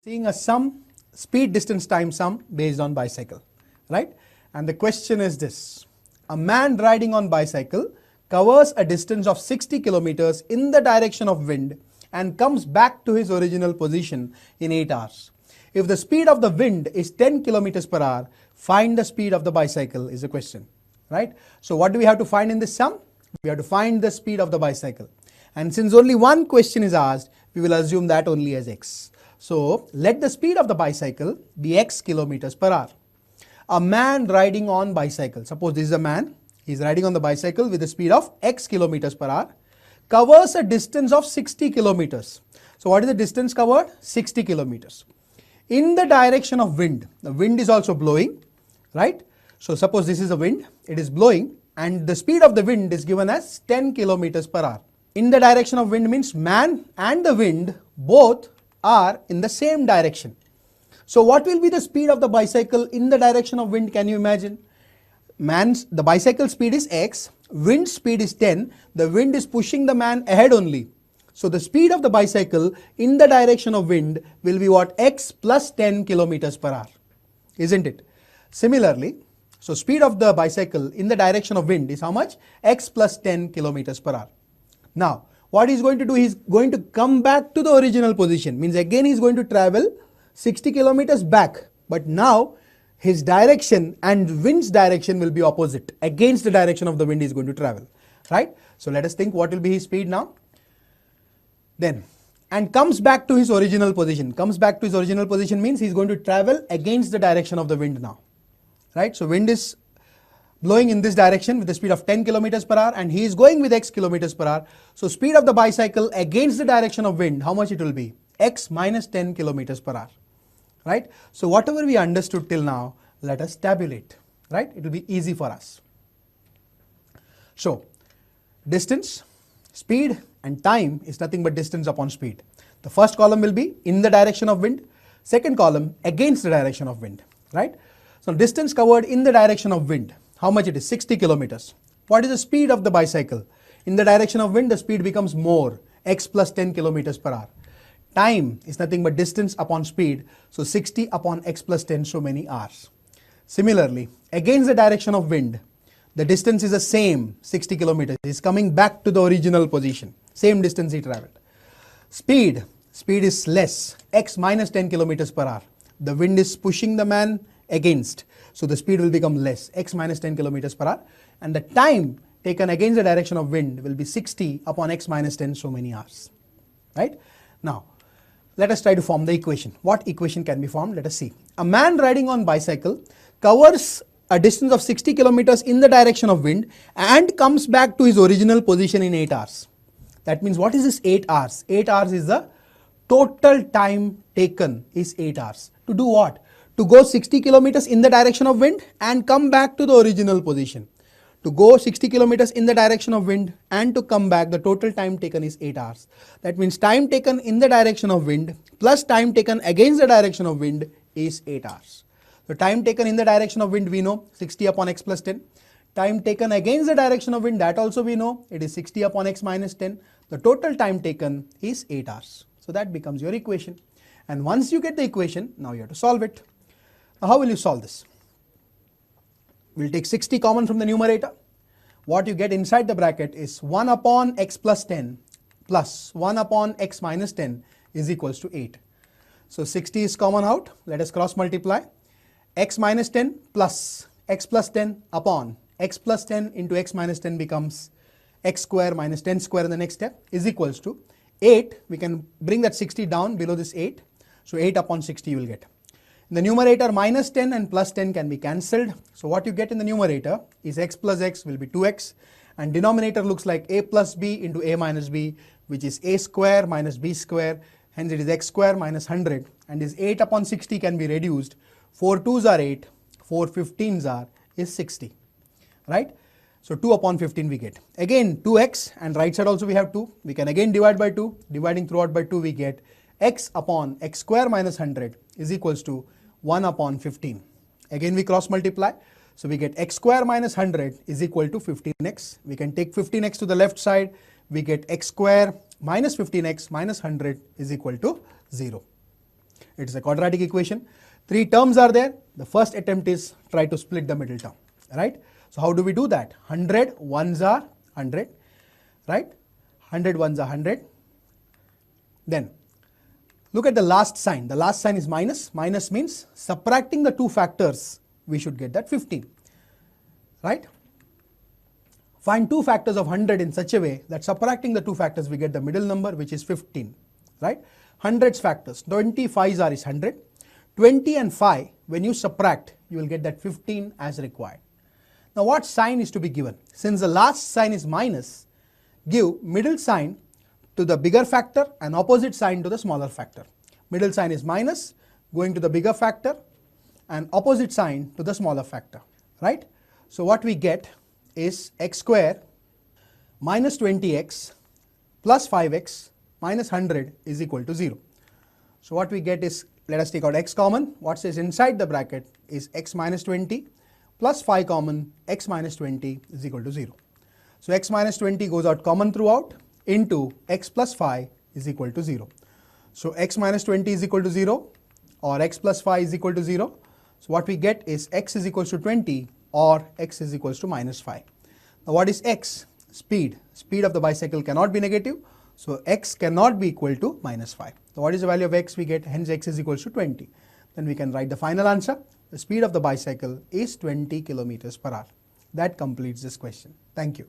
seeing a sum, speed, distance, time sum based on bicycle, right? And the question is this: a man riding on bicycle covers a distance of 60 kilometers in the direction of wind and comes back to his original position in 8 hours. If the speed of the wind is 10 kilometers per hour, find the speed of the bicycle is the question, right? So what do we have to find in this sum? We have to find the speed of the bicycle. And since only one question is asked, we will assume that only as x. So let the speed of the bicycle be x kilometers per hour. A man riding on bicycle, suppose this is a man, he is riding on the bicycle with the speed of x kilometers per hour, covers a distance of 60 kilometers. So what is the distance covered? 60 kilometers. In the direction of wind, the wind is also blowing, right? So suppose this is a wind, it is blowing and the speed of the wind is given as 10 kilometers per hour. In the direction of wind means man and the wind both are in the same direction. So what will be the speed of the bicycle in the direction of wind? Can you imagine? The bicycle speed is x, wind speed is 10, the wind is pushing the man ahead only. So the speed of the bicycle in the direction of wind will be what? X plus 10 kilometers per hour, isn't it? Similarly, so speed of the bicycle in the direction of wind is how much? X plus 10 kilometers per hour. Now, what he's going to do, he's going to come back to the original position. Means again he's going to travel 60 kilometers back. But now his direction and wind's direction will be opposite. Against the direction of the wind he's going to travel, right? So let us think what will be his speed now. Then, and comes back to his original position. Comes back to his original position means he's going to travel against the direction of the wind now, right? So wind is blowing in this direction with the speed of 10 kilometers per hour and he is going with x kilometers per hour. So speed of the bicycle against the direction of wind, how much it will be? X minus 10 kilometers per hour, right? So whatever we understood till now, let us tabulate, right? It will be easy for us. So distance, speed and time is nothing but distance upon speed. The first column will be in the direction of wind, second column against the direction of wind, right? So distance covered in the direction of wind, how much it is? 60 kilometers. What is the speed of the bicycle? In the direction of wind, the speed becomes more, x plus 10 kilometers per hour. Time is nothing but distance upon speed, so 60 upon x plus 10, so many hours. Similarly, against the direction of wind, the distance is the same, 60 kilometers. He is coming back to the original position, same distance he traveled. Speed is less, x minus 10 kilometers per hour. The wind is pushing the man against, so the speed will become less, x minus 10 kilometers per hour. And the time taken against the direction of wind will be 60 upon x minus 10, so many hours, right? Now, let us try to form the equation. What equation can be formed? Let us see. A man riding on bicycle covers a distance of 60 kilometers in the direction of wind and comes back to his original position in 8 hours. That means what is this 8 hours? 8 hours is the total time taken is 8 hours. To do what? To go 60 kilometers in the direction of wind and come back to the original position. To go 60 kilometers in the direction of wind and to come back, the total time taken is 8 hours. That means time taken in the direction of wind plus time taken against the direction of wind is 8 hours. So time taken in the direction of wind we know 60 upon x plus 10. Time taken against the direction of wind, that also we know, it is 60 upon x minus 10. The total time taken is 8 hours. So that becomes your equation. And once you get the equation, now you have to solve it. Now how will you solve this? We'll take 60 common from the numerator. What you get inside the bracket is 1 upon x plus 10 plus 1 upon x minus 10 is equals to 8. So 60 is common out. Let us cross multiply. X minus 10 plus x plus 10 upon x plus 10 into x minus 10 becomes x square minus 10 square in the next step is equals to 8. We can bring that 60 down below this 8. So 8 upon 60 you will get. In the numerator, minus 10 and plus 10 can be cancelled. So what you get in the numerator is x plus x will be 2x and denominator looks like a plus b into a minus b, which is a square minus b square. Hence it is x square minus 100 and this 8 upon 60 can be reduced. 4 2s are 8, 4 15s are is 60, right? So 2 upon 15 we get. Again 2x and right side also we have 2. We can again divide by 2. Dividing throughout by 2 we get x upon x square minus 100 is equals to 1 upon 15. Again we cross multiply. So we get x square minus 100 is equal to 15x. We can take 15x to the left side. We get x square minus 15x minus 100 is equal to 0. It is a quadratic equation. 3 terms are there. The first attempt is try to split the middle term, right? So how do we do that? 100 ones are 100, right? 100 ones are 100. Then look at the last sign. The last sign is minus. Minus means subtracting the 2 factors, we should get that 15, right? Find 2 factors of 100 in such a way that subtracting the 2 factors we get the middle number, which is 15, right? 100's factors, 25's are is 100. 20 and 5, when you subtract, you will get that 15 as required. Now what sign is to be given? Since the last sign is minus, give middle sign to the bigger factor and opposite sign to the smaller factor. Middle sign is minus, going to the bigger factor, and opposite sign to the smaller factor, right? So what we get is x square minus 20x plus 5x minus 100 is equal to 0. So what we get is, let us take out x common. What is inside the bracket is x minus 20 plus 5 common, x minus 20 is equal to 0. So x minus 20 goes out common throughout into x plus 5 is equal to 0. So x minus 20 is equal to 0 or x plus 5 is equal to 0. So what we get is x is equals to 20 or x is equals to minus 5. Now what is x? Speed. Speed of the bicycle cannot be negative. So x cannot be equal to minus 5. So what is the value of x we get? Hence x is equals to 20. Then we can write the final answer. The speed of the bicycle is 20 kilometers per hour. That completes this question. Thank you.